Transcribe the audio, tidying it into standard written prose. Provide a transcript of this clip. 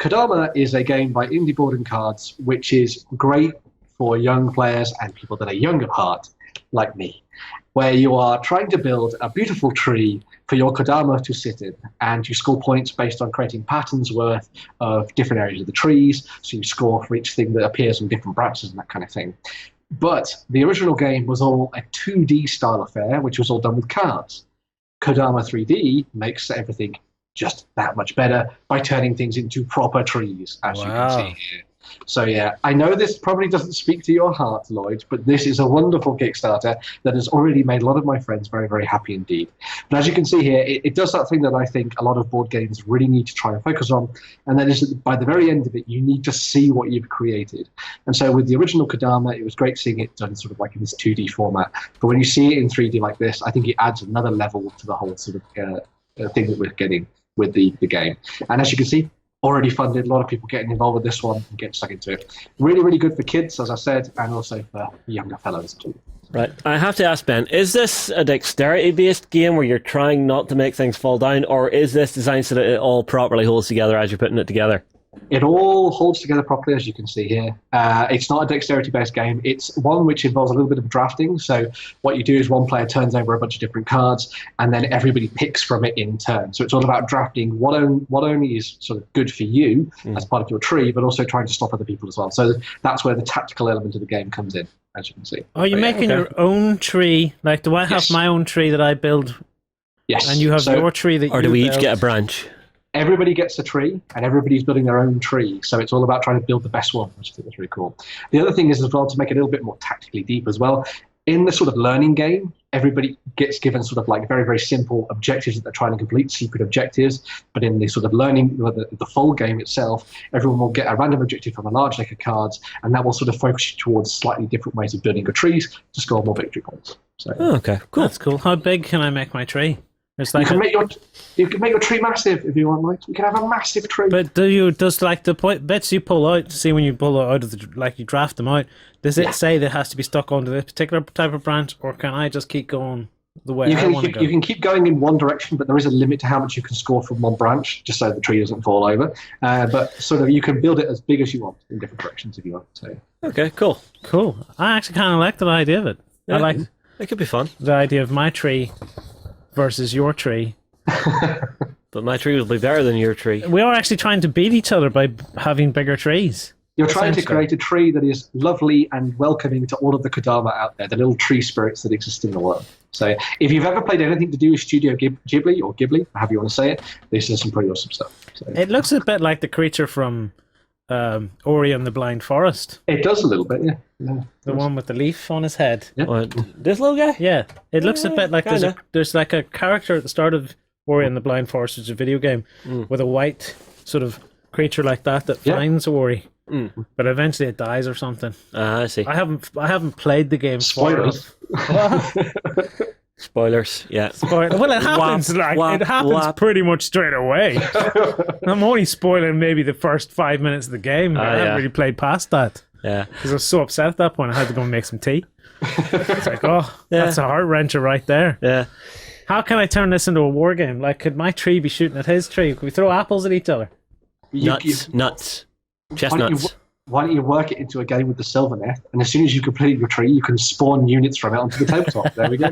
Kodama is a game by Indie Board and Cards, which is great for young players and people that are young at heart, like me, where you are trying to build a beautiful tree for your Kodama to sit in, and you score points based on creating patterns worth of different areas of the trees, so you score for each thing that appears on different branches and that kind of thing. But the original game was all a 2D style affair, which was all done with cards. Kodama 3D makes everything just that much better by turning things into proper trees, as you can see here. So yeah, I know this probably doesn't speak to your heart, Lloyd, but this is a wonderful Kickstarter that has already made a lot of my friends very, very happy indeed. But as you can see here, it does that thing that I think a lot of board games really need to try and focus on, and that is that by the very end of it, you need to see what you've created. And so with the original Kodama, it was great seeing it done sort of like in this 2D format. But when you see it in 3D like this, I think it adds another level to the whole sort of thing that we're getting with the game. And as you can see, already funded, a lot of people getting involved with this one and getting stuck into it. Really, really good for kids, as I said, and also for younger fellows too. Right. I have to ask, Ben, is this a dexterity-based game where you're trying not to make things fall down, or is this designed so that it all properly holds together as you're putting it together? It all holds together properly, as you can see here. It's not a dexterity-based game. It's one which involves a little bit of drafting. So what you do is one player turns over a bunch of different cards, and then everybody picks from it in turn. So it's all about drafting what only is sort of good for you as part of your tree, but also trying to stop other people as well. So that's where the tactical element of the game comes in, as you can see. Are you making your own tree? Like, do I have my own tree that I build? Yes. And you have your tree that you build? Or do we each get a branch? Everybody gets a tree, and everybody's building their own tree. So it's all about trying to build the best one, which I think is really cool. The other thing is as well, to make it a little bit more tactically deep as well, in the sort of learning game, everybody gets given sort of like very, very simple objectives that they're trying to complete, secret objectives. But in the sort of learning, the full game itself, everyone will get a random objective from a large deck of cards, and that will sort of focus you towards slightly different ways of building your trees to score more victory points. So, okay, cool. That's cool. How big can I make my tree? It's like you can make your tree massive if you want, Mike. You can have a massive tree. But does like the bits you pull out, see when you pull it out of the, like you draft them out, does it say that it has to be stuck onto this particular type of branch, or can I just keep going the way I want to go? You can keep going in one direction, but there is a limit to how much you can score from one branch, just so the tree doesn't fall over. But sort of you can build it as big as you want in different directions if you want. So. Okay, cool. I actually kind of like the idea of it. Yeah, I like it could be fun. The idea of my tree versus your tree. But my tree will be better than your tree. We are actually trying to beat each other by having bigger trees. You're trying to create a tree that is lovely and welcoming to all of the Kodama out there, the little tree spirits that exist in the world. So if you've ever played anything to do with Studio Ghibli, or Ghibli, however you want to say it, this is some pretty awesome stuff. So. It looks a bit like the creature from Ori and the Blind Forest. It does a little bit, yeah. The one with the leaf on his head. Yeah. This little guy? Yeah. It looks a bit like there's like a character at the start of Ori and the Blind Forest, which is a video game, with a white sort of creature like that finds Ori. But eventually it dies or something. I see. I haven't played the game. Spoilers. Spoilers, yeah. Well, it happens. It happens pretty much straight away. I'm only spoiling maybe the first 5 minutes of the game. I haven't really played past that. Yeah. Because I was so upset at that point, I had to go and make some tea. It's like, that's a heart wrencher right there. Yeah. How can I turn this into a war game? Like, could my tree be shooting at his tree? Could we throw apples at each other? Nuts. Chestnuts. Why don't you work it into a game with the silver net, and as soon as you complete your tree, you can spawn units from it onto the tabletop. There we go.